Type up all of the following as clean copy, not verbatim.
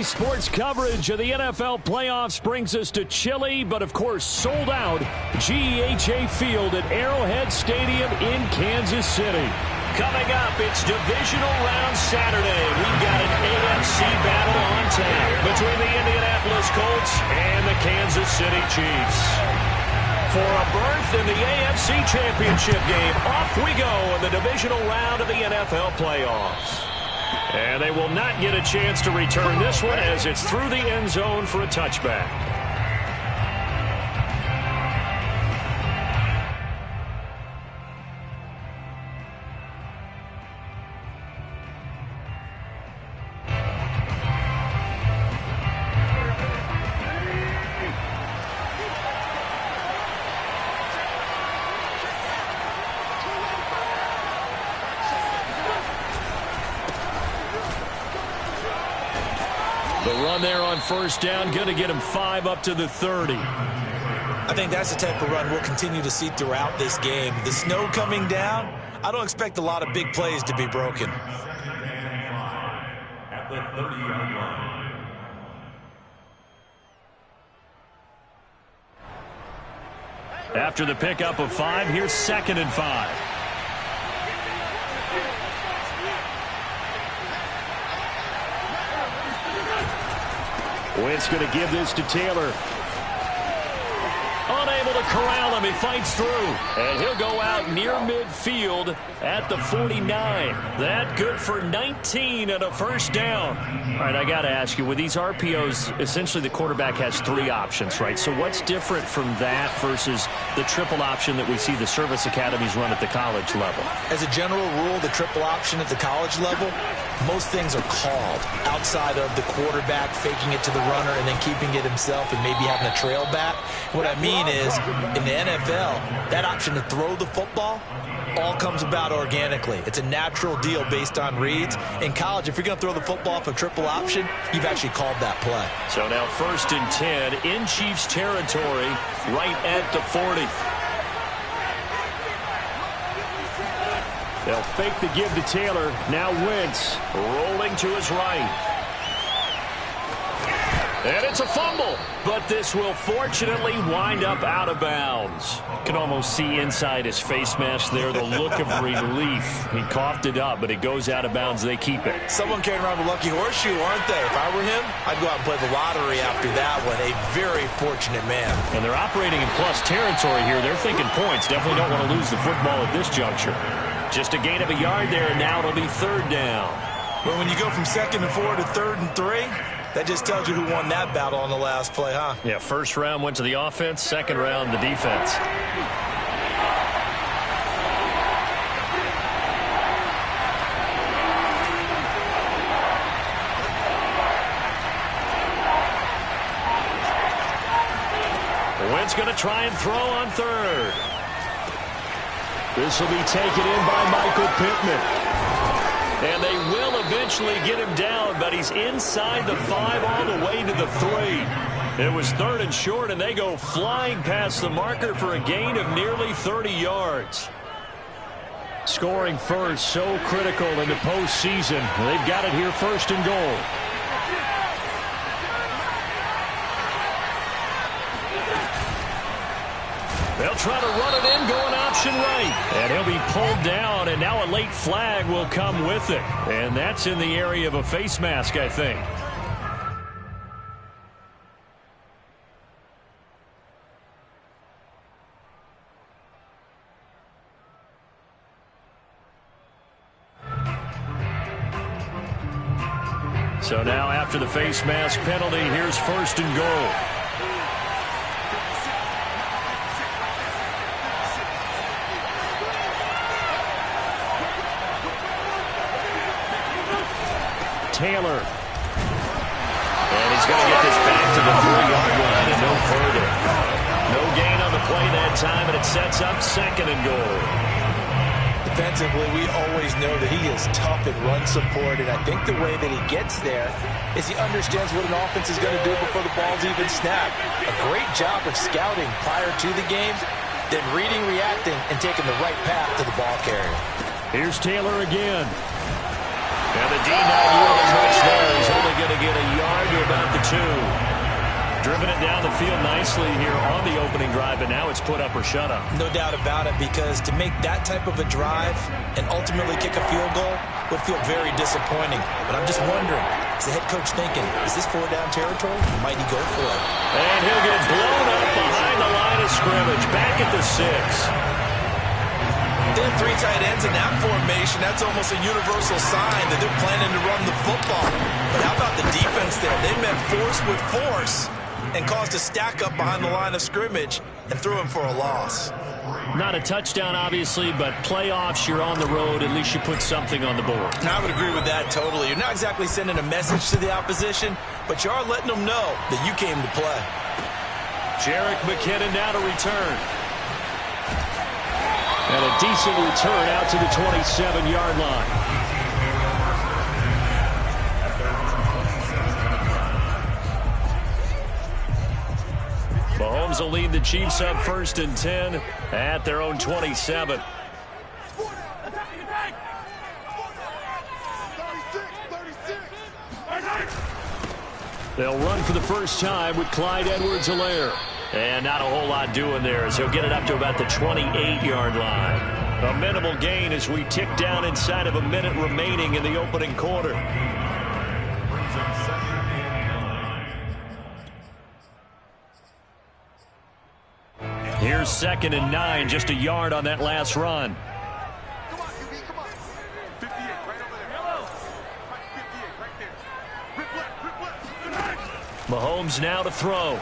Sports coverage of the NFL playoffs brings us to chilly, but of course sold out GEHA Field at Arrowhead Stadium in Kansas City. Coming up, it's divisional round Saturday. We've got an AFC battle on tap between the Indianapolis Colts and the Kansas City Chiefs. For a berth in the AFC Championship game, off we go in the divisional round of the NFL playoffs. And they will not get a chance to return this one as it's through the end zone for a touchback. The run there on first down, going to get him 5 up to the 30. I think that's the type of run we'll continue to see throughout this game. The snow coming down, I don't expect a lot of big plays to be broken. At the 30-yard line. After the pickup of 5, here's 2nd and 5. Wentz going to give this to Taylor. Unable to corral him. He fights through. And he'll go out near midfield at the 49. That good for 19 and a first down. All right, I got to ask you, with these RPOs, essentially the quarterback has 3 options, right? So what's different from that versus the triple option that we see the service academies run at the college level? As a general rule, the triple option at the college level, most things are called outside of the quarterback faking it to the runner and then keeping it himself and maybe having a trail back. What I mean is, in the NFL, that option to throw the football all comes about organically. It's a natural deal based on reads. In college, if you're going to throw the football off a triple option, you've actually called that play. So now 1st and 10 in Chiefs territory, right at the 40. They'll fake the give to Taylor. Now Wentz rolling to his right. And it's a fumble, but this will fortunately wind up out of bounds. You can almost see inside his face mask there the look of relief. He coughed it up, but it goes out of bounds. They keep it. Someone carrying around a lucky horseshoe, aren't they? If I were him, I'd go out and play the lottery after that one. A very fortunate man. And they're operating in plus territory here. They're thinking points. Definitely don't want to lose the football at this juncture. Just a gain of a yard there, and now it'll be 3rd down. But when you go from 2nd and 4 to 3rd and 3, that just tells you who won that battle on the last play, huh? Yeah, 1st round went to the offense, 2nd round the defense. Wentz going to try and throw on 3rd. This will be taken in by Michael Pittman. And they will eventually get him down, but he's inside the 5 all the way to the 3. It was 3rd and short, and they go flying past the marker for a gain of nearly 30 yards. Scoring first, so critical in the postseason. They've got it here 1st and goal. They'll try to run it in, going option right. And he'll be pulled down, and now a late flag will come with it. And that's in the area of a face mask, I think. So now after the face mask penalty, here's 1st and goal. Taylor. And he's going to get this back to the 3-yard line and no further. No gain on the play that time, and it sets up 2nd and goal. Defensively, we always know that he is tough in run support, and I think the way that he gets there is he understands what an offense is going to do before the ball's even snapped. A great job of scouting prior to the game, then reading, reacting, and taking the right path to the ball carrier. Here's Taylor again. And the D not yielding much there. He's only going to get a yard to about the 2. Driven it down the field nicely here on the opening drive, and now it's put up or shut up. No doubt about it, because to make that type of a drive and ultimately kick a field goal would feel very disappointing. But I'm just wondering, is the head coach thinking, is this 4-down territory? Might he go for it? And he'll get blown up behind the line of scrimmage, back at the 6. They have 3 tight ends in that formation. That's almost a universal sign that they're planning to run the football. But how about the defense there? They met force with force and caused a stack up behind the line of scrimmage and threw him for a loss. Not a touchdown, obviously, but playoffs, you're on the road. At least you put something on the board. I would agree with that totally. You're not exactly sending a message to the opposition, but you are letting them know that you came to play. Jerick McKinnon now to return. And a decent return out to the 27-yard line. Mahomes will lead the Chiefs up 1st and 10 at their own 27. They'll run for the first time with Clyde Edwards-Helaire. And not a whole lot doing there as he'll get it up to about the 28-yard line. A minimal gain as we tick down inside of a minute remaining in the opening quarter. Here's 2nd and 9, just a yard on that last run. Come on, QB, come on. 58, right over there. Yellow. 58, right there. Rip left. Mahomes now to throw.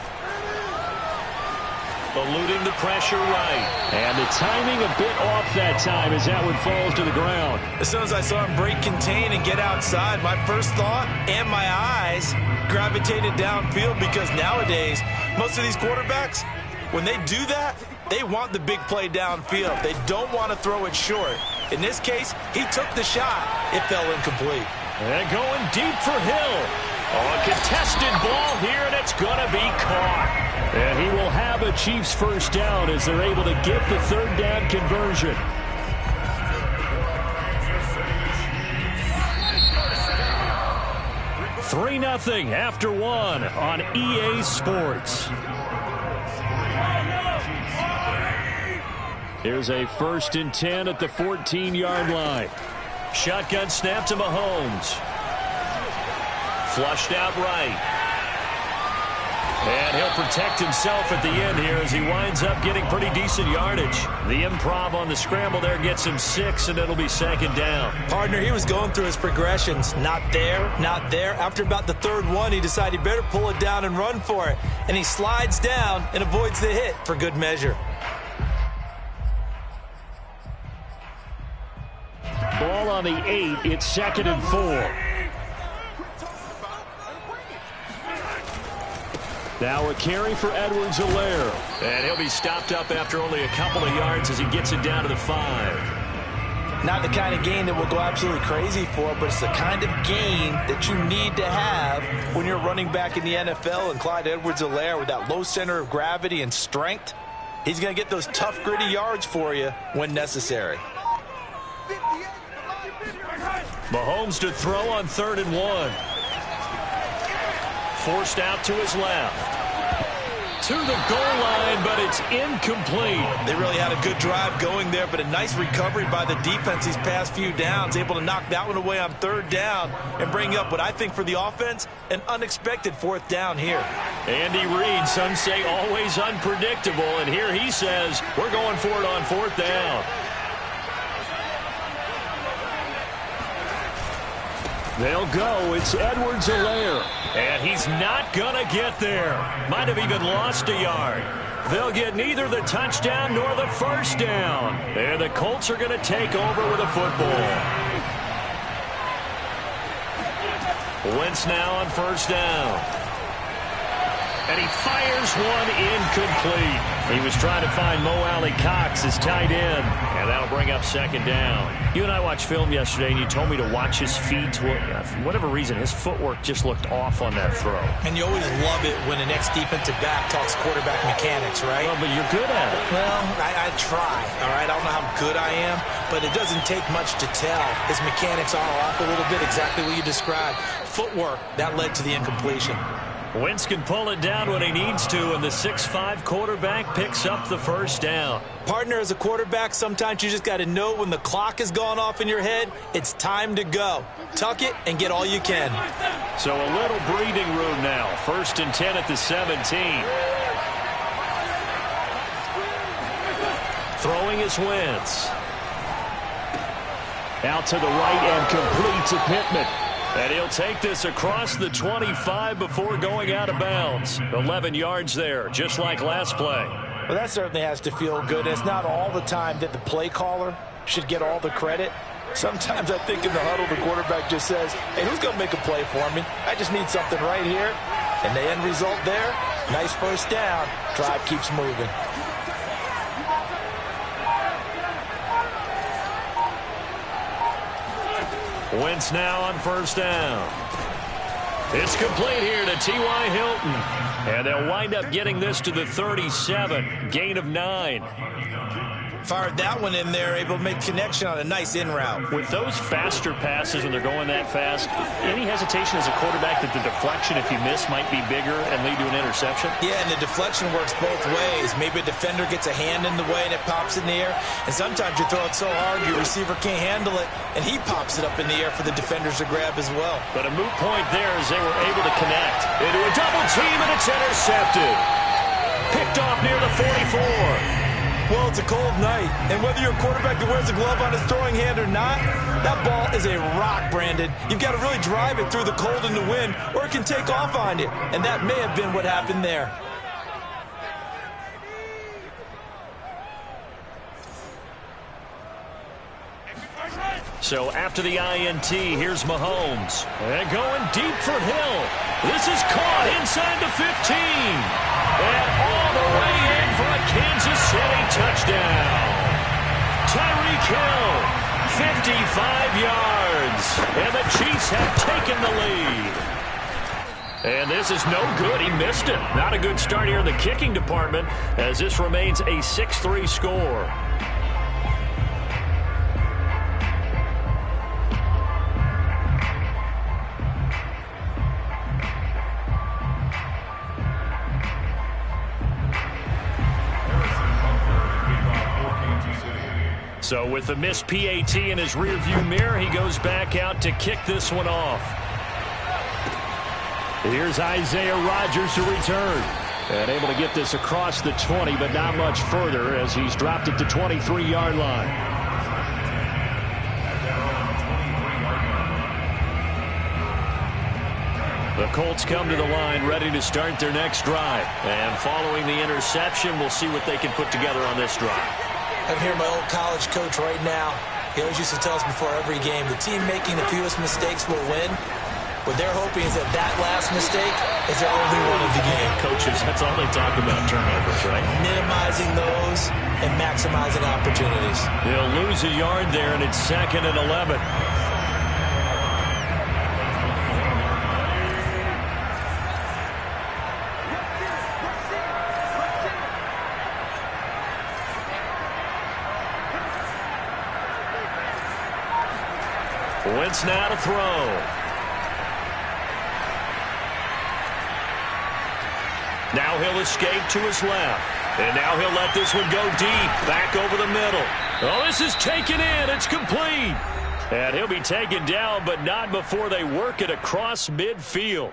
Eluding the pressure right. And the timing a bit off that time as that one falls to the ground. As soon as I saw him break contain and get outside, my first thought and my eyes gravitated downfield, because nowadays, most of these quarterbacks, when they do that, they want the big play downfield. They don't want to throw it short. In this case, he took the shot. It fell incomplete. And going deep for Hill. Oh, a contested ball here, and it's going to be caught. And he will have a Chiefs first down as they're able to get the 3rd down conversion. $3-0 after 1 on EA Sports. Here's a 1st and 10 at the 14-yard line. Shotgun snap to Mahomes. Flushed out right. And he'll protect himself at the end here as he winds up getting pretty decent yardage. The improv on the scramble there gets him 6, and it'll be 2nd down. Partner, he was going through his progressions. Not there, not there. After about the 3rd one, he decided he better pull it down and run for it. And he slides down and avoids the hit for good measure. Ball on the 8. It's 2nd and 4. Now a carry for Edwards-Helaire. And he'll be stopped up after only a couple of yards as he gets it down to the 5. Not the kind of gain that we'll go absolutely crazy for, but it's the kind of gain that you need to have when you're running back in the NFL. And Clyde Edwards-Helaire, with that low center of gravity and strength, he's going to get those tough, gritty yards for you when necessary. Mahomes to throw on 3rd and 1. Forced out to his left. To the goal line, but it's incomplete. They really had a good drive going there, but a nice recovery by the defense these past few downs, able to knock that one away on 3rd down and bring up what I think for the offense, an unexpected 4th down here. Andy Reid, some say always unpredictable, and here he says we're going for it on 4th down. They'll go. It's Edwards-Helaire. And he's not going to get there. Might have even lost a yard. They'll get neither the touchdown nor the first down. And the Colts are going to take over with a football. Wentz now on 1st down. And he fires one incomplete. He was trying to find Mo Alley-Cox, his tight end, and that'll bring up second down. You and I watched film yesterday, and you told me to watch his feet. For whatever reason, his footwork just looked off on that throw. And you always love it when the next defensive back talks quarterback mechanics, right? Well, but you're good at it. Well, I try, all right? I don't know how good I am, but it doesn't take much to tell. His mechanics are off a little bit, exactly what you described. Footwork, that led to the incompletion. Wentz can pull it down when he needs to, and the 6'5" quarterback picks up the first down. Partner, as a quarterback, sometimes you just got to know when the clock has gone off in your head, it's time to go. Tuck it and get all you can. So a little breathing room now. 1st and 10 at the 17. Throwing is Wentz. Out to the right and complete to Pittman. And he'll take this across the 25 before going out of bounds. 11 yards there, just like last play. Well, that certainly has to feel good. It's not all the time that the play caller should get all the credit. Sometimes I think in the huddle, the quarterback just says, hey, who's going to make a play for me? I just need something right here. And the end result there, nice first down. Drive keeps moving. Wentz now on first down. It's complete here to T.Y. Hilton. And they'll wind up getting this to the 37. Gain of 9. Fired that one in there, able to make connection on a nice in route. With those faster passes when they're going that fast, any hesitation as a quarterback that the deflection, if you miss, might be bigger and lead to an interception? Yeah, and the deflection works both ways. Maybe a defender gets a hand in the way and it pops in the air. And sometimes you throw it so hard your receiver can't handle it, and he pops it up in the air for the defenders to grab as well. But a moot point there as they were able to connect. Into a double team, and it's intercepted. Picked off near the 44. Well, it's a cold night, and whether you're a quarterback that wears a glove on his throwing hand or not, that ball is a rock, Brandon. You've got to really drive it through the cold and the wind, or it can take off on you, and that may have been what happened there. So after the INT, here's Mahomes. And going deep for Hill. This is caught inside the 15. And all the way in for a Kansas City touchdown. Tyreek Hill, 55 yards. And the Chiefs have taken the lead. And this is no good. He missed it. Not a good start here in the kicking department as this remains a 6-3 score. So with the missed PAT in his rearview mirror, he goes back out to kick this one off. Here's Isaiah Rodgers to return. And able to get this across the 20, but not much further as he's dropped it to 23-yard line. The Colts come to the line ready to start their next drive. And following the interception, we'll see what they can put together on this drive. I hear my old college coach right now. He always used to tell us before every game, the team making the fewest mistakes will win. What they're hoping is that that last mistake is their only one of the game. Coaches, that's all they talk about, turnovers, right? Minimizing those and maximizing opportunities. They'll lose a yard there, and it's 2nd and 11. Wentz now to throw. Now he'll escape to his left. And now he'll let this one go deep. Back over the middle. Oh, this is taken in. It's complete. And he'll be taken down, but not before they work it across midfield.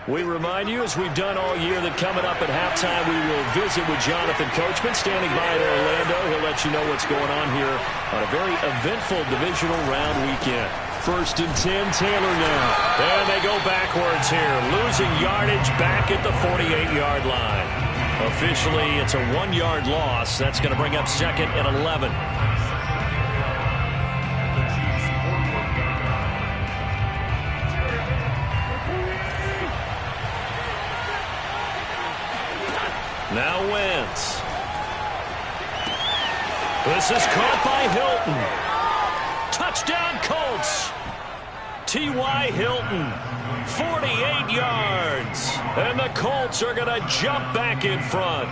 We remind you, as we've done all year, that coming up at halftime, we will visit with Jonathan Coachman, standing by in Orlando. He'll let you know what's going on here on a very eventful divisional round weekend. 1st and 10, Taylor now. And they go backwards here, losing yardage back at the 48-yard line. Officially, it's a 1-yard loss. That's going to bring up 2nd and 11. Now Wentz. This is caught by Hilton. Touchdown Colts. T.Y. Hilton, 48 yards. And the Colts are going to jump back in front.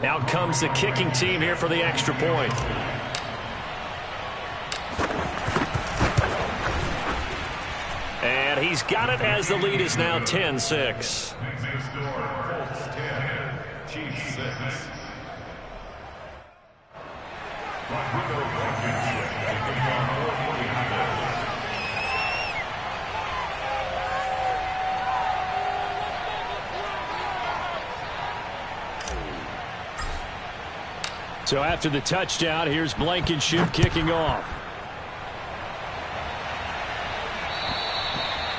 Out comes the kicking team here for the extra point. And he's got it as the lead is now 10-6. Chiefs 6. So after the touchdown, here's Blankenship kicking off.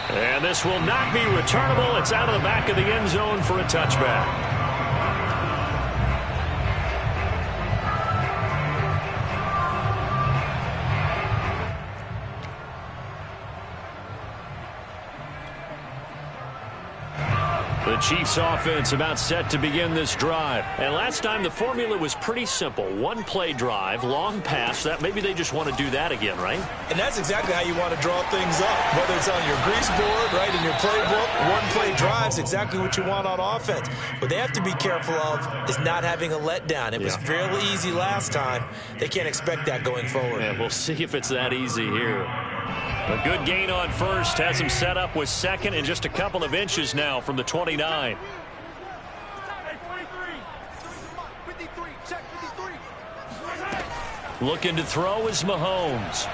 And this will not be returnable. It's out of the back of the end zone for a touchback. The Chiefs offense about set to begin this drive. And last time the formula was pretty simple. One play drive, long pass. That maybe they just want to do that again, right? And that's exactly how you want to draw things up. Whether it's on your grease board, right, in your playbook, one play drive's exactly what you want on offense. What they have to be careful of is not having a letdown. It was fairly easy last time. They can't expect that going forward. Yeah, we'll see if it's that easy here. A good gain on first has him set up with second and just a couple of inches now from the 29. Looking to throw is Mahomes.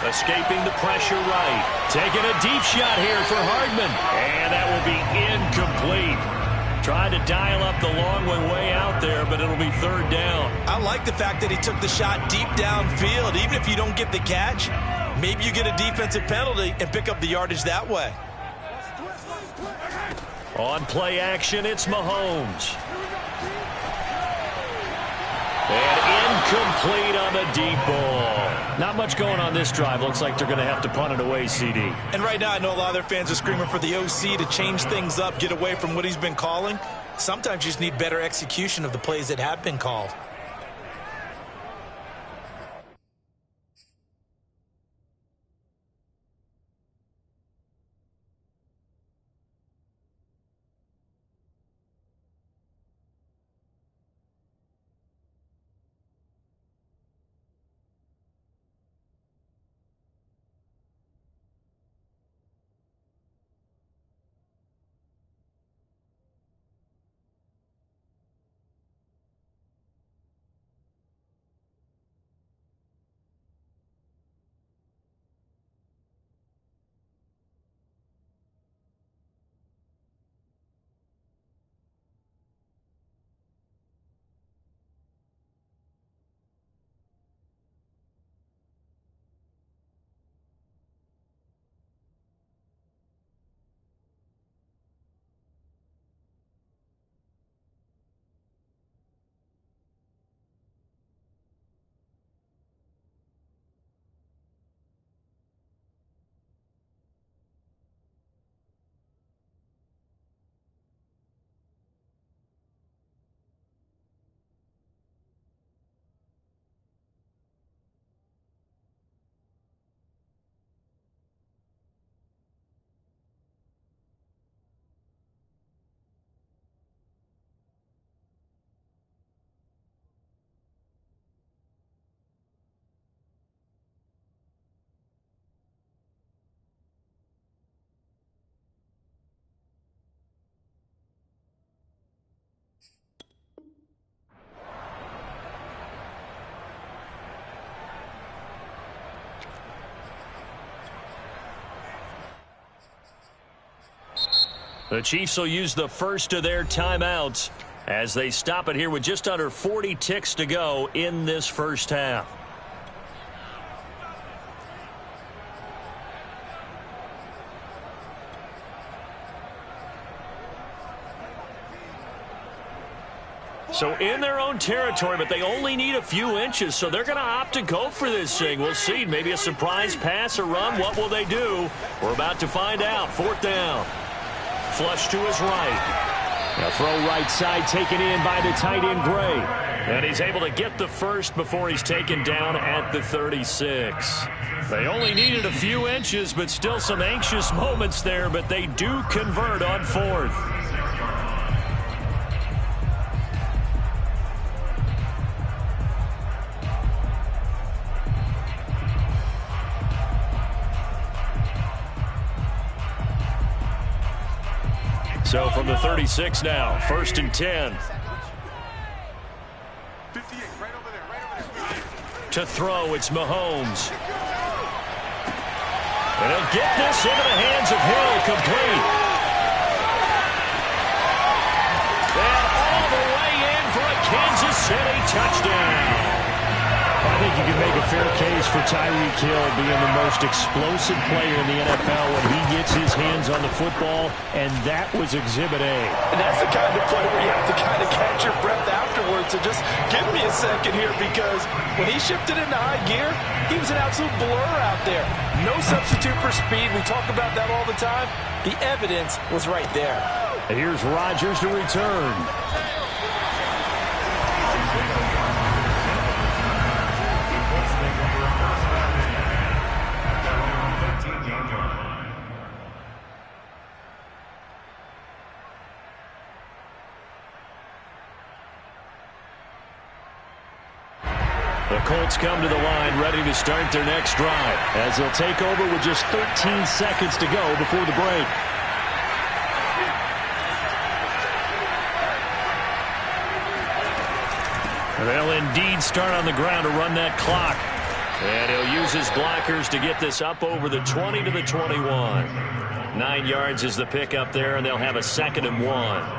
Escaping the pressure right. Taking a deep shot here for Hardman. And that will be incomplete. Tried to dial up the long one way out there, but it'll be third down. I like the fact that he took the shot deep downfield. Even if you don't get the catch, maybe you get a defensive penalty and pick up the yardage that way. On play action, it's Mahomes. And incomplete on the deep ball. Not much going on this drive. Looks like they're going to have to punt it away, CD. And right now I know a lot of their fans are screaming for the OC to change things up, get away from what he's been calling. Sometimes you just need better execution of the plays that have been called. The Chiefs will use the first of their timeouts as they stop it here with just under 40 ticks to go in this first half. So in their own territory, but they only need a few inches, so they're going to opt to go for this thing. We'll see. Maybe a surprise pass or run. What will they do? We're about to find out. 4th down. Flush to his right. A throw right side taken in by the tight end Gray. And he's able to get the first before he's taken down at the 36. They only needed a few inches, but still some anxious moments there, but they do convert on 4th. So from the 36 now, 1st and 10. 58, right over there. To throw, it's Mahomes. And he'll get this into the hands of Hill, complete. And all the way in for a Kansas City touchdown. I think you can make a fair case for Tyreek Hill being the most explosive player in the NFL when he gets his hands on the football, and that was Exhibit A. And that's the kind of play where you have to kind of catch your breath afterwards. So just give me a second here, because when he shifted into high gear, he was an absolute blur out there. No substitute for speed. We talk about that all the time. The evidence was right there. And here's Rodgers to return. The Colts come to the line ready to start their next drive as they'll take over with just 13 seconds to go before the break. They'll indeed start on the ground to run that clock. And he'll use his blockers to get this up over the 20 to the 21. 9 yards is the pickup there, and they'll have a 2nd and 1.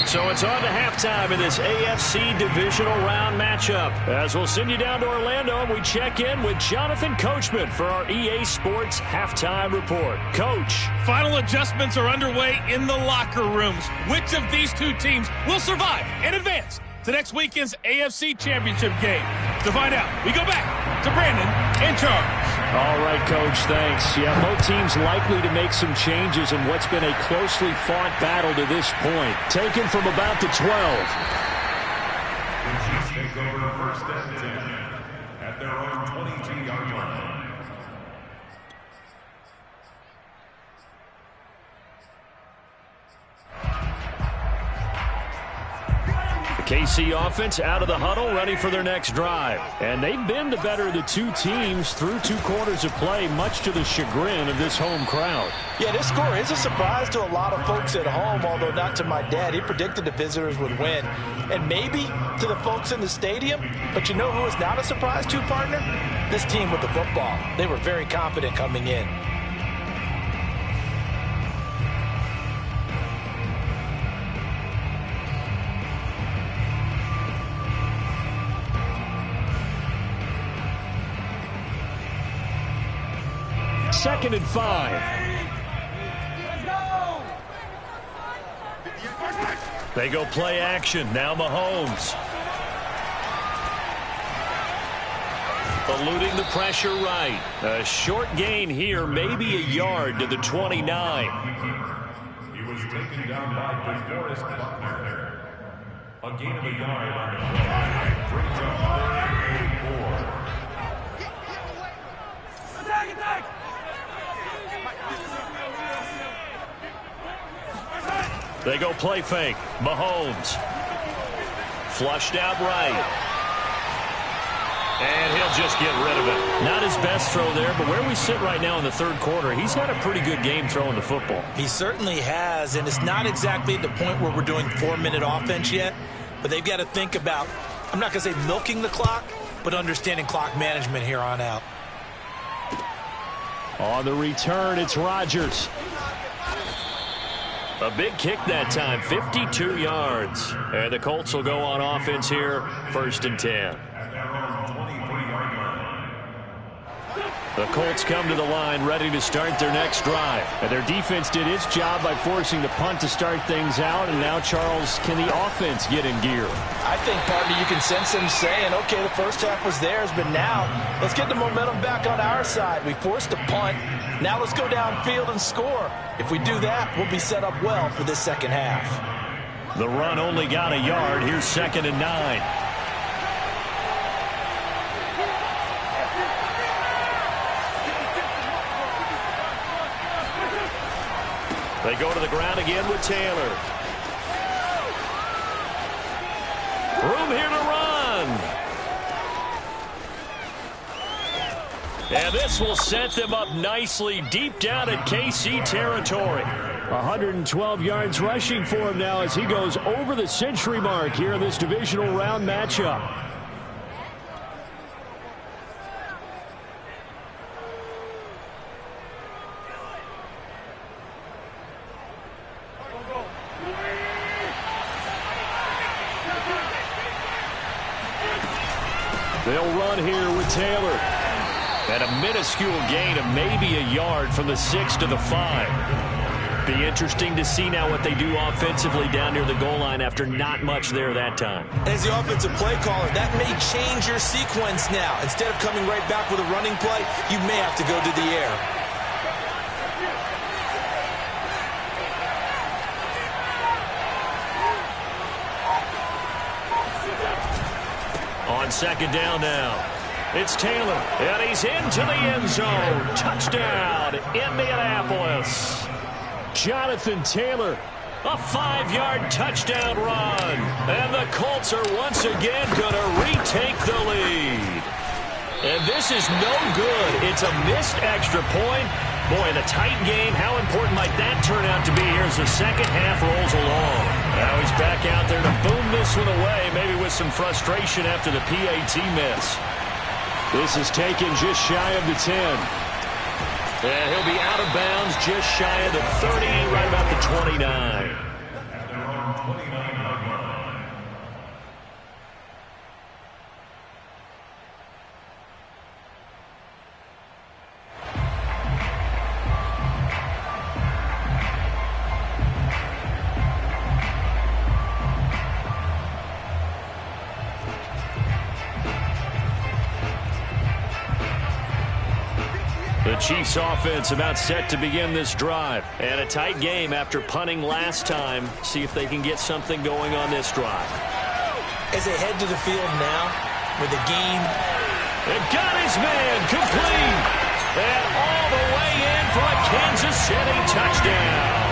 So it's on to halftime in this AFC divisional round matchup. As we'll send you down to Orlando, and we check in with Jonathan Coachman for our EA Sports halftime report. Coach. Final adjustments are underway in the locker rooms. Which of these two teams will survive and advance to next weekend's AFC Championship game? To find out, we go back to Brandon and Charles. All right, Coach, thanks. Yeah, both teams likely to make some changes in what's been a closely fought battle to this point. Taken from about the 12. The Chiefs take over 1st and 10 at their own 22-yard line. KC offense out of the huddle, ready for their next drive. And they've been the better of the two teams through 2 quarters of play, much to the chagrin of this home crowd. Yeah, this score is a surprise to a lot of folks at home, although not to my dad. He predicted the visitors would win. And maybe to the folks in the stadium. But you know who is not a surprise to, partner? This team with the football. They were very confident coming in. Second and 5. They go play action. Now Mahomes. Eluding the pressure right. A short gain here, maybe a yard to the 29. He was taken down by DeForest Buckner. A gain of a yard on the play. Brings up 3rd and 4. Attack! They go play fake. Mahomes. Flushed out right. And he'll just get rid of it. Not his best throw there, but where we sit right now in the 3rd quarter, he's had a pretty good game throwing the football. He certainly has, and it's not exactly at the point where we're doing 4-minute offense yet, but they've got to think about, I'm not going to say milking the clock, but understanding clock management here on out. On the return, it's Rodgers. A big kick that time, 52 yards. And the Colts will go on offense here, 1st and 10. At their own 23-yard line. The Colts come to the line ready to start their next drive. And their defense did its job by forcing the punt to start things out. And now, Charles, can the offense get in gear? I think, partner, you can sense them saying, okay, the first half was theirs, but now let's get the momentum back on our side. We forced a punt. Now let's go downfield and score. If we do that, we'll be set up well for this second half. The run only got a yard. Here's 2nd and 9. They go to the ground again with Taylor. Room here to run. And this will set them up nicely deep down at KC territory. 112 yards rushing for him now as he goes over the century mark here in this divisional round matchup. They'll run here with Taylor. And a minuscule gain of maybe a yard from the 6 to the 5. Be interesting to see now what they do offensively down near the goal line after not much there that time. As the offensive play caller, that may change your sequence now. Instead of coming right back with a running play, you may have to go to the air. On 2nd down now, it's Taylor, and he's into the end zone. Touchdown, Indianapolis. Jonathan Taylor. A 5-yard touchdown run. And the Colts are once again going to retake the lead. And this is no good. It's a missed extra point. Boy, in a tight game, how important might that turn out to be here as the second half rolls along? Now he's back out there to boom this one away, maybe with some frustration after the PAT miss. This is taken just shy of the 10. And he'll be out of bounds just shy of the 30, right about the 29. The Chiefs offense about set to begin this drive. And a tight game after punting last time. See if they can get something going on this drive. As they head to the field now with the game. And got his man complete. And all the way in for a Kansas City touchdown.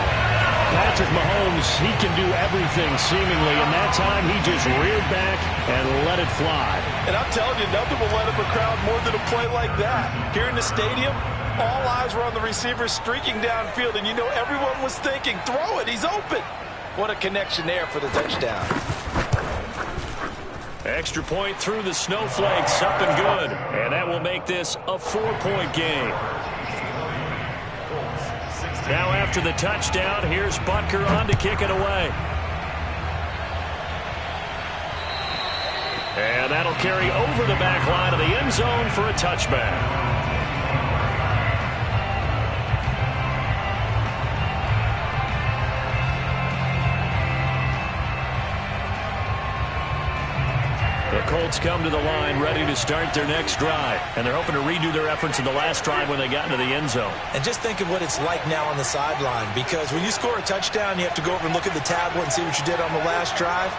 Patrick Mahomes, he can do everything seemingly. And that time he just reared back and let it fly. And I'm telling you, nothing will let up a crowd more than a play like that. Here in the stadium, all eyes were on the receiver streaking downfield, and you know everyone was thinking, throw it, he's open. What a connection there for the touchdown. Extra point through the snowflakes, up and good. And that will make this a 4-point game. Now after the touchdown, here's Butker on to kick it away. And that'll carry over the back line of the end zone for a touchback. The Colts come to the line ready to start their next drive. And they're hoping to redo their efforts in the last drive when they got into the end zone. And just think of what it's like now on the sideline. Because when you score a touchdown, you have to go over and look at the tablet and see what you did on the last drive.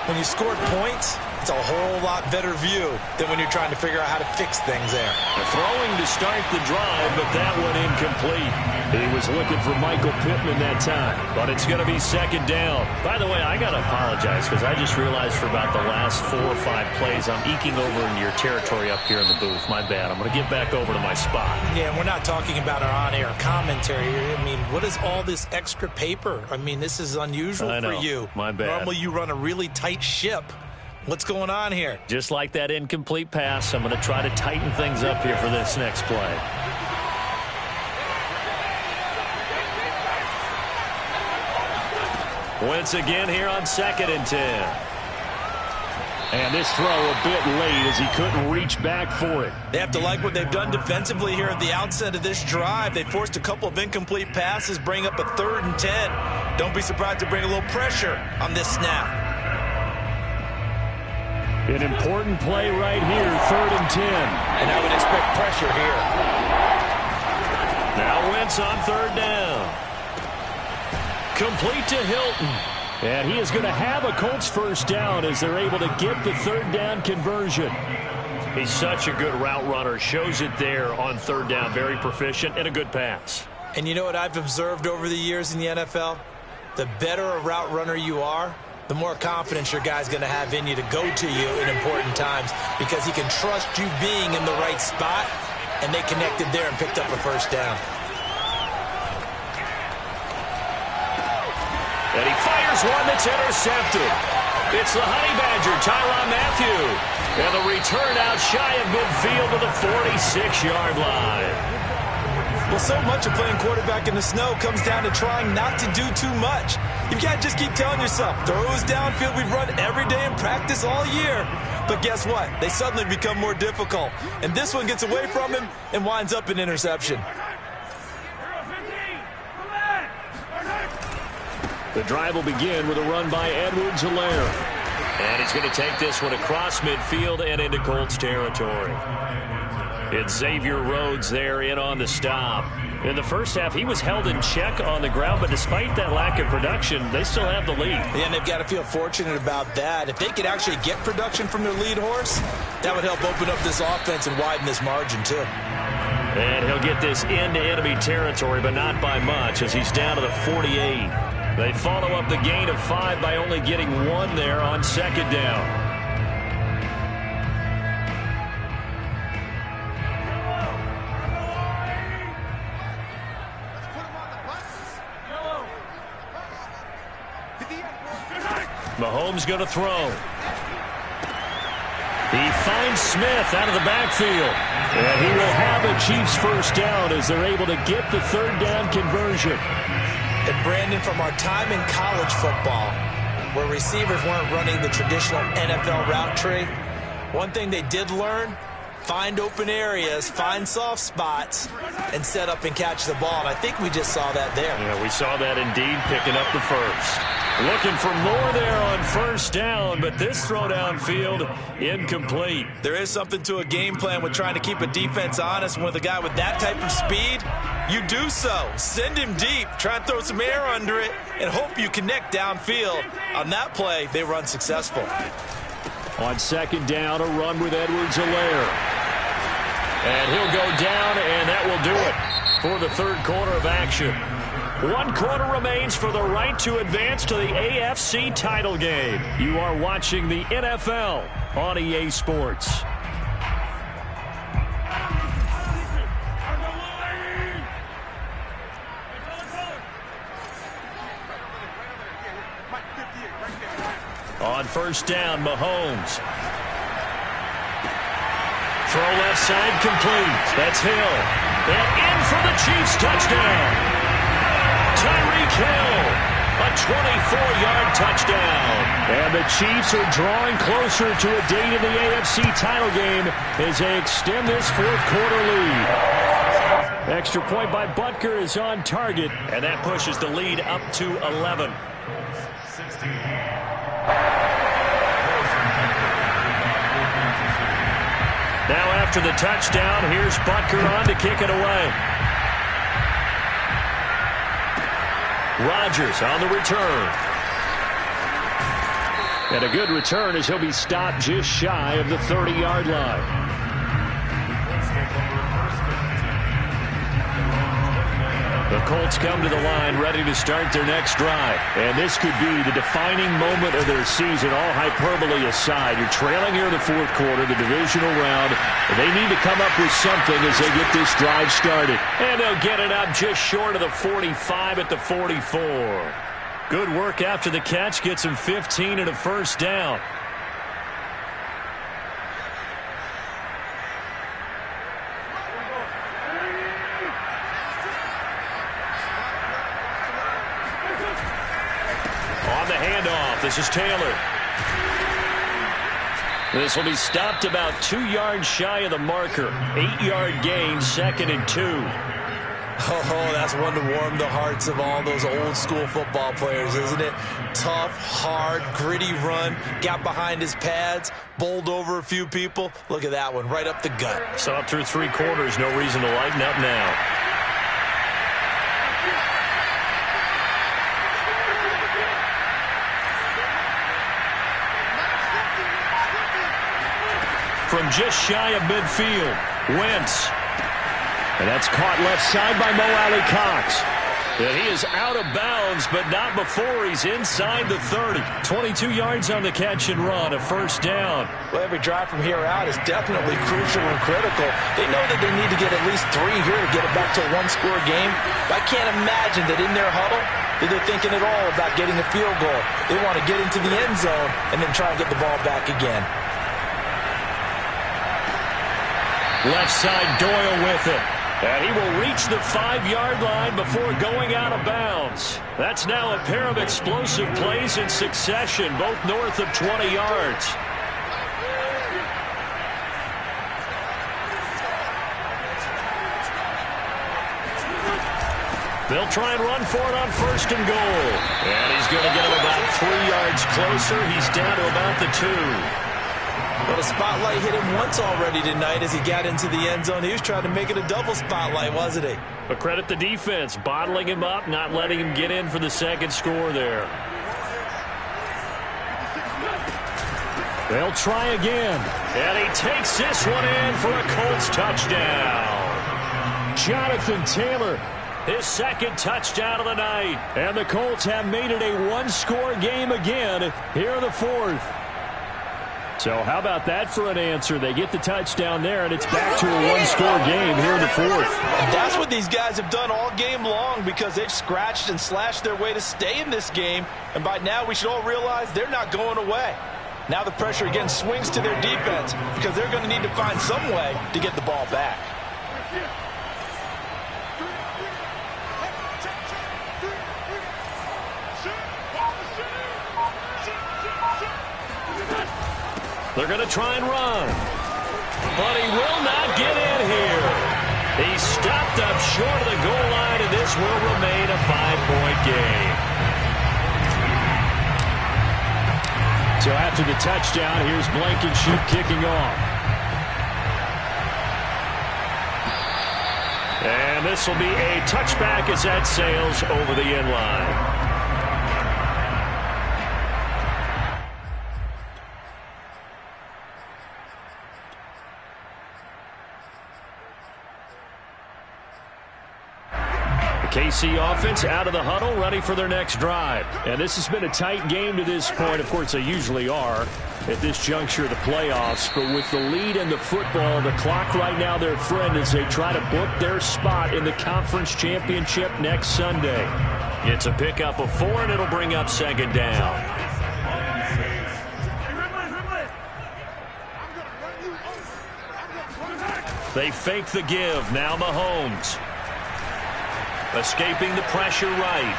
When you scored points, it's a whole lot better view than when you're trying to figure out how to fix things there. Throwing to start the drive, but that one incomplete. He was looking for Michael Pittman that time. But it's going to be 2nd down. By the way, I got to apologize because I just realized for about the last 4 or 5 plays, I'm eking over into your territory up here in the booth. My bad. I'm going to get back over to my spot. Yeah, we're not talking about our on-air commentary here. I mean, what is all this extra paper? I mean, this is unusual for you. My bad. Normally you run a really tight ship. What's going on here? Just like that incomplete pass, I'm going to try to tighten things up here for this next play. Once again here on 2nd and 10. And this throw a bit late as he couldn't reach back for it. They have to like what they've done defensively here at the outset of this drive. They forced a couple of incomplete passes, bring up a 3rd and 10. Don't be surprised to bring a little pressure on this snap. An important play right here, 3rd and 10. And I would expect pressure here. Now Wentz on 3rd down. Complete to Hilton. And he is going to have a Colts first down as they're able to get the 3rd down conversion. He's such a good route runner. Shows it there on 3rd down. Very proficient and a good pass. And you know what I've observed over the years in the NFL? The better a route runner you are, the more confidence your guy's going to have in you to go to you in important times because he can trust you being in the right spot, and they connected there and picked up a first down. And he fires one that's intercepted. It's the Honey Badger, Tyrann Mathieu. And the return out shy of midfield to the 46-yard line. Well, so much of playing quarterback in the snow comes down to trying not to do too much. You can't just keep telling yourself, throws downfield we've run every day in practice all year. But guess what? They suddenly become more difficult. And this one gets away from him and winds up an interception. The drive will begin with a run by Edwards-Helaire. And he's going to take this one across midfield and into Colts territory. It's Xavier Rhodes there in on the stop. In the first half, he was held in check on the ground, but despite that lack of production, they still have the lead. And they've got to feel fortunate about that. If they could actually get production from their lead horse, that would help open up this offense and widen this margin too. And he'll get this into enemy territory, but not by much as he's down to the 48. They follow up the gain of 5 by only getting 1 there on 2nd down. Mahomes going to throw. He finds Smith out of the backfield. And he will have a Chiefs first down as they're able to get the 3rd down conversion. And Brandon, from our time in college football, where receivers weren't running the traditional NFL route tree, one thing they did learn, find open areas, find soft spots, and set up and catch the ball. And I think we just saw that there. Yeah, we saw that indeed, picking up the first. Looking for more there on 1st down, but this throw downfield, incomplete. There is something to a game plan with trying to keep a defense honest. With a guy with that type of speed, you do so. Send him deep, try and throw some air under it, and hope you connect downfield. On that play, they run successful. On 2nd down, a run with Edwards-Helaire. And he'll go down, and that will do it for the 3rd quarter of action. 1 quarter remains for the right to advance to the AFC title game. You are watching the NFL on EA Sports. On 1st down, Mahomes. Throw left side complete. That's Hill. And in for the Chiefs touchdown. Tyreek Hill, a 24-yard touchdown. And the Chiefs are drawing closer to a date in the AFC title game as they extend this 4th quarter lead. Extra point by Butker is on target, and that pushes the lead up to 11. Now after the touchdown, here's Butker on to kick it away. Rodgers on the return. And a good return as he'll be stopped just shy of the 30-yard line. The Colts come to the line ready to start their next drive. And this could be the defining moment of their season, all hyperbole aside. You're trailing here in the 4th quarter, the divisional round. They need to come up with something as they get this drive started. And they'll get it up just short of the 45 at the 44. Good work after the catch. Gets him 15 and a first down. On the handoff, this is Taylor. This will be stopped about 2 yards shy of the marker. 8-yard gain, 2nd and 2. Oh, that's one to warm the hearts of all those old school football players, isn't it? Tough, hard, gritty run, got behind his pads, bowled over a few people. Look at that one, right up the gut. So up through 3 quarters, no reason to lighten up now. From just shy of midfield, Wentz. And that's caught left side by Mo Alley-Cox. And he is out of bounds, but not before he's inside the 30. 22 yards on the catch and run, a first down. Well, every drive from here out is definitely crucial and critical. They know that they need to get at least 3 here to get it back to a one-score game. But I can't imagine that in their huddle that they're thinking at all about getting a field goal. They want to get into the end zone and then try and get the ball back again. Left side, Doyle with it. And he will reach the 5-yard line before going out of bounds. That's now a pair of explosive plays in succession, both north of 20 yards. They'll try and run for it on 1st and goal. And he's going to get him about 3 yards closer. He's down to about the 2. Well, the spotlight hit him once already tonight as he got into the end zone. He was trying to make it a double spotlight, wasn't he? But credit the defense, bottling him up, not letting him get in for the second score there. They'll try again. And he takes this one in for a Colts touchdown. Jonathan Taylor, his 2nd touchdown of the night. And the Colts have made it a one-score game again here in the 4th. So how about that for an answer? They get the touchdown there, and it's back to a one-score game here in the 4th. And that's what these guys have done all game long because they've scratched and slashed their way to stay in this game. And by now, we should all realize they're not going away. Now the pressure again swings to their defense because they're going to need to find some way to get the ball back. They're going to try and run. But he will not get in here. He's stopped up short of the goal line, and this will remain a 5-point game. So after the touchdown, here's Blankenship kicking off. And this will be a touchback as that sails over the end line. KC offense out of the huddle, ready for their next drive. And this has been a tight game to this point. Of course, they usually are at this juncture of the playoffs. But with the lead in the football, the clock right now their friend as they try to book their spot in the conference championship next Sunday. It's a pickup of 4, and it'll bring up 2nd down. They fake the give. Now Mahomes. Escaping the pressure right.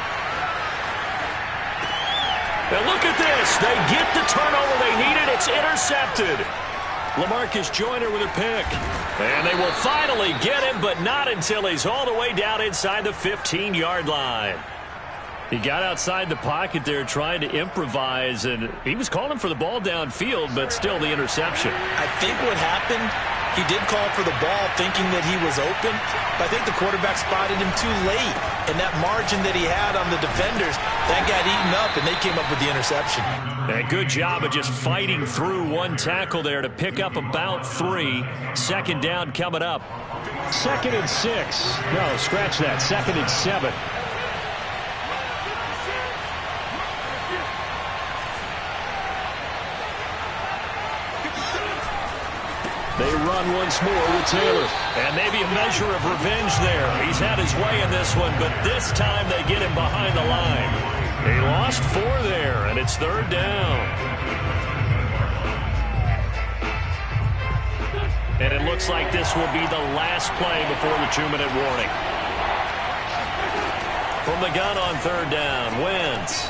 And look at this. They get the turnover they needed. It's intercepted. LaMarcus Joyner with a pick. And they will finally get him, but not until he's all the way down inside the 15-yard line. He got outside the pocket there trying to improvise, and he was calling for the ball downfield, but still the interception. I think what happened, he did call for the ball thinking that he was open, but I think the quarterback spotted him too late. And that margin that he had on the defenders, that got eaten up, and they came up with the interception. And a good job of just fighting through one tackle there to pick up about 3. 2nd down coming up. 2nd and 6. No, scratch that. 2nd and 7. They run once more with Taylor. And maybe a measure of revenge there. He's had his way in this one, but this time they get him behind the line. He lost 4 there, and it's 3rd down. And it looks like this will be the last play before the 2-minute warning. From the gun on 3rd down, Wentz.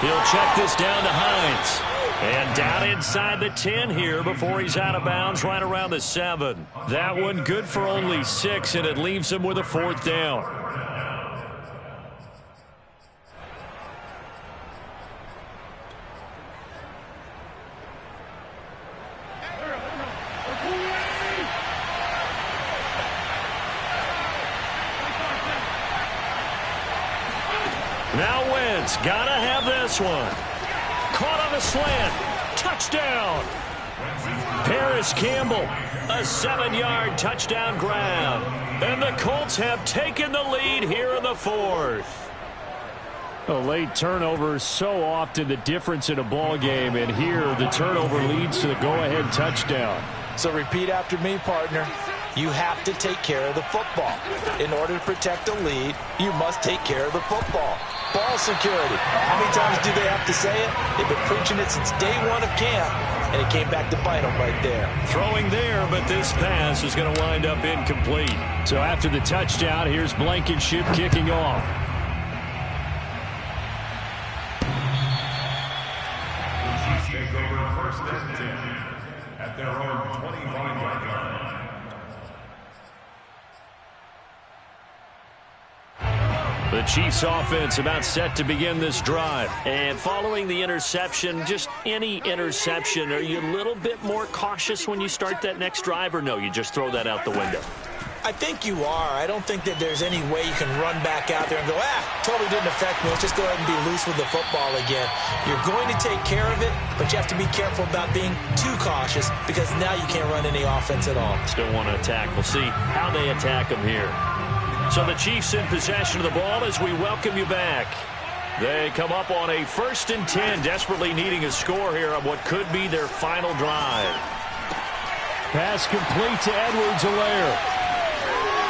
He'll check this down to Hines. And down inside the 10 here before he's out of bounds right around the 7. That one good for only 6, and it leaves him with a 4th down. Now Wentz, gotta have this one. Caught on the slant. Touchdown. Paris Campbell, a 7-yard touchdown grab. And the Colts have taken the lead here in the 4th. A late turnover, so often the difference in a ball game, and here the turnover leads to the go-ahead touchdown. So repeat after me, partner. You have to take care of the football. In order to protect a lead, you must take care of the football. Ball security. How many times do they have to say it? They've been preaching it since day 1 of camp, and it came back to bite them right there. Throwing there, but this pass is going to wind up incomplete. So after the touchdown, here's Blankenship kicking off. Chiefs take over 1st and 10 at their own 25-yard line. The Chiefs offense about set to begin this drive. And following the interception, just any interception, are you a little bit more cautious when you start that next drive, or no, you just throw that out the window? I think you are. I don't think that there's any way you can run back out there and go, totally didn't affect me. Let's just go ahead and be loose with the football again. You're going to take care of it, but you have to be careful about being too cautious because now you can't run any offense at all. Still want to attack. We'll see how they attack them here. So the Chiefs in possession of the ball as we welcome you back. They come up on a 1st and 10, desperately needing a score here on what could be their final drive. Pass complete to Edwards-Helaire.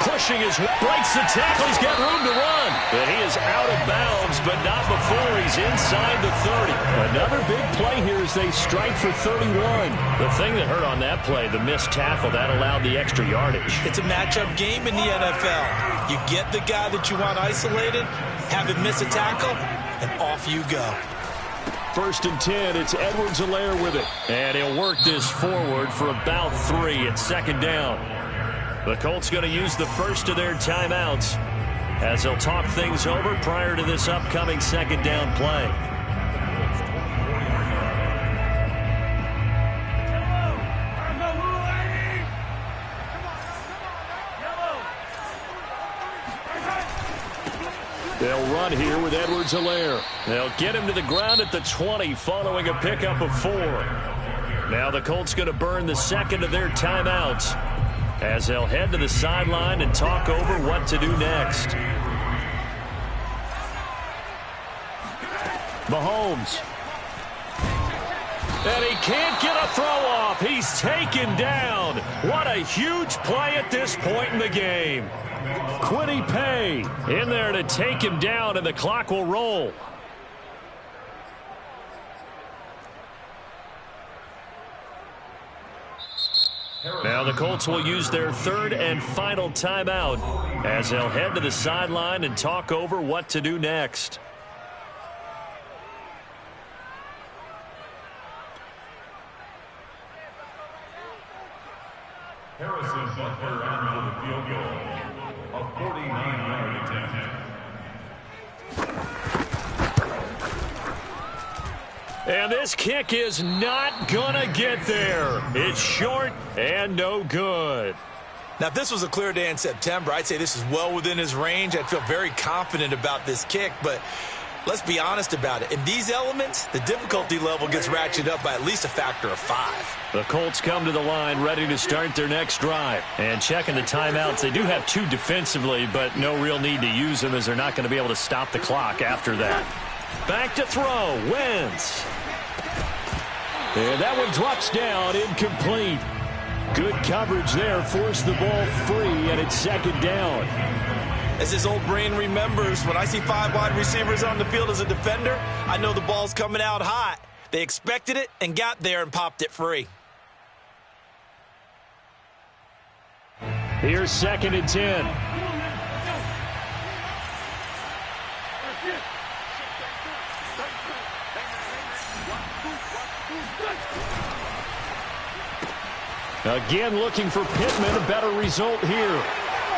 Pushing his breaks the tackle. He's got room to run. And he is out of bounds, but not before he's inside the 30. Another big play here as they strike for 31. The thing that hurt on that play, the missed tackle, that allowed the extra yardage. It's a matchup game in the NFL. You get the guy that you want isolated, have him miss a tackle, and off you go. 1st and 10, it's Edwards-Helaire with it. And he'll work this forward for about 3 at 2nd down. The Colts going to use the first of their timeouts as they'll talk things over prior to this upcoming 2nd down play. They'll run here with Edwards-Helaire. They'll get him to the ground at the 20 following a pickup of 4. Now the Colts going to burn the 2nd of their timeouts as they'll head to the sideline and talk over what to do next. Mahomes. And he can't get a throw off. He's taken down. What a huge play at this point in the game. Quiddy Pay in there to take him down, and the clock will roll. Now the Colts will use their 3rd and final timeout as they'll head to the sideline and talk over what to do next. Harrison Butker on for the field goal. A 49-yard attempt. And this kick is not gonna get there. It's short and no good. Now, if this was a clear day in September, I'd say this is well within his range. I'd feel very confident about this kick, but let's be honest about it. In these elements, the difficulty level gets ratcheted up by at least a factor of 5. The Colts come to the line ready to start their next drive. And checking the timeouts, they do have 2 defensively, but no real need to use them as they're not going to be able to stop the clock after that. Back to throw. Wentz. And that one drops down, incomplete. Good coverage there, forced the ball free, and it's 2nd down. As his old brain remembers, when I see 5 wide receivers on the field as a defender, I know the ball's coming out hot. They expected it and got there and popped it free. Here's 2nd and 10. Again looking for Pittman, a better result here.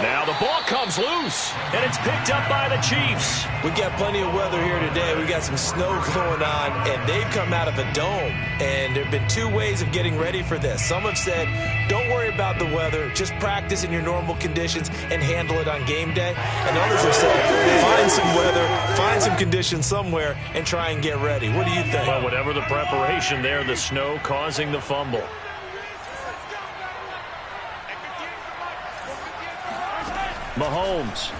Now the ball comes loose, and it's picked up by the Chiefs. We got plenty of weather here today. We got some snow going on, and they've come out of the dome. And there have been two ways of getting ready for this. Some have said, don't worry about the weather. Just practice in your normal conditions and handle it on game day. And others have said, find some weather, find some conditions somewhere, and try and get ready. What do you think? Well, whatever the preparation there, the snow causing the fumble. Mahomes.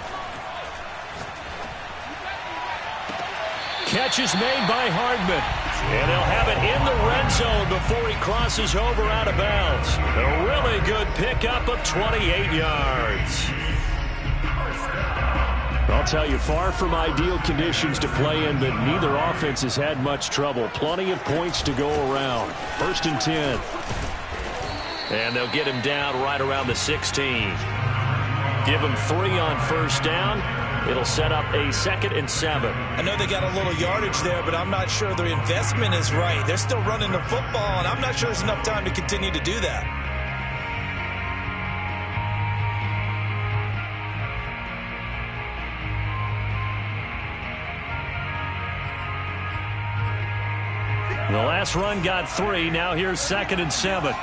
Catch is made by Hardman. And they'll have it in the red zone before he crosses over out of bounds. A really good pickup of 28 yards. I'll tell you, far from ideal conditions to play in, but neither offense has had much trouble. Plenty of points to go around. 1st and 10. And they'll get him down right around the 16. Give him 3 on 1st down. It'll set up a 2nd and 7. I know they got a little yardage there, but I'm not sure their investment is right. They're still running the football, and I'm not sure there's enough time to continue to do that. The last run got 3. Now here's 2nd and 7.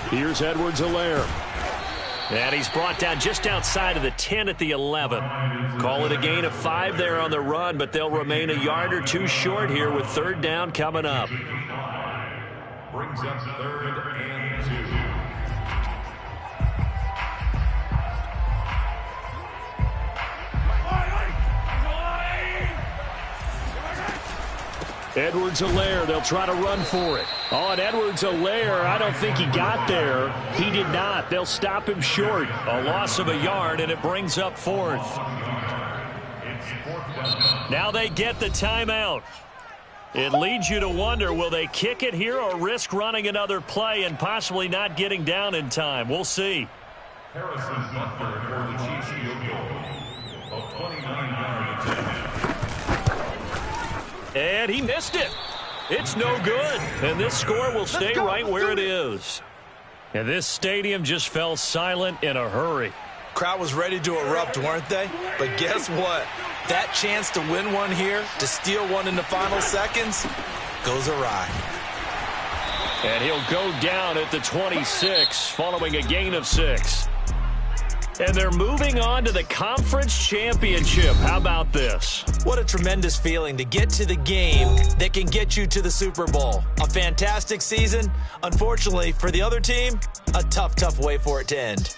Here's Edwards-Helaire. And he's brought down just outside of the 10 at the 11. Call it a gain of 5 there on the run, but they'll remain a yard or 2 short here with 3rd down coming up. Brings up 3rd and 2. Edwards-Helaire, they'll try to run for it. Oh, and Edwards-Helaire, I don't think he got there. He did not. They'll stop him short. A loss of a yard, and it brings up 4th. Now they get the timeout. It leads you to wonder, will they kick it here or risk running another play and possibly not getting down in time? We'll see. Harrison Butker for the Chiefs field goal of 29 yards. And he missed it. It's no good. And this score will stay right where it is. And this stadium just fell silent in a hurry. Crowd was ready to erupt, weren't they? But guess what? That chance to win one here, to steal one in the final seconds, goes awry. And he'll go down at the 26 following a gain of 6. And they're moving on to the conference championship. How about this? What a tremendous feeling to get to the game that can get you to the Super Bowl. A fantastic season. Unfortunately, for the other team, a tough, tough way for it to end.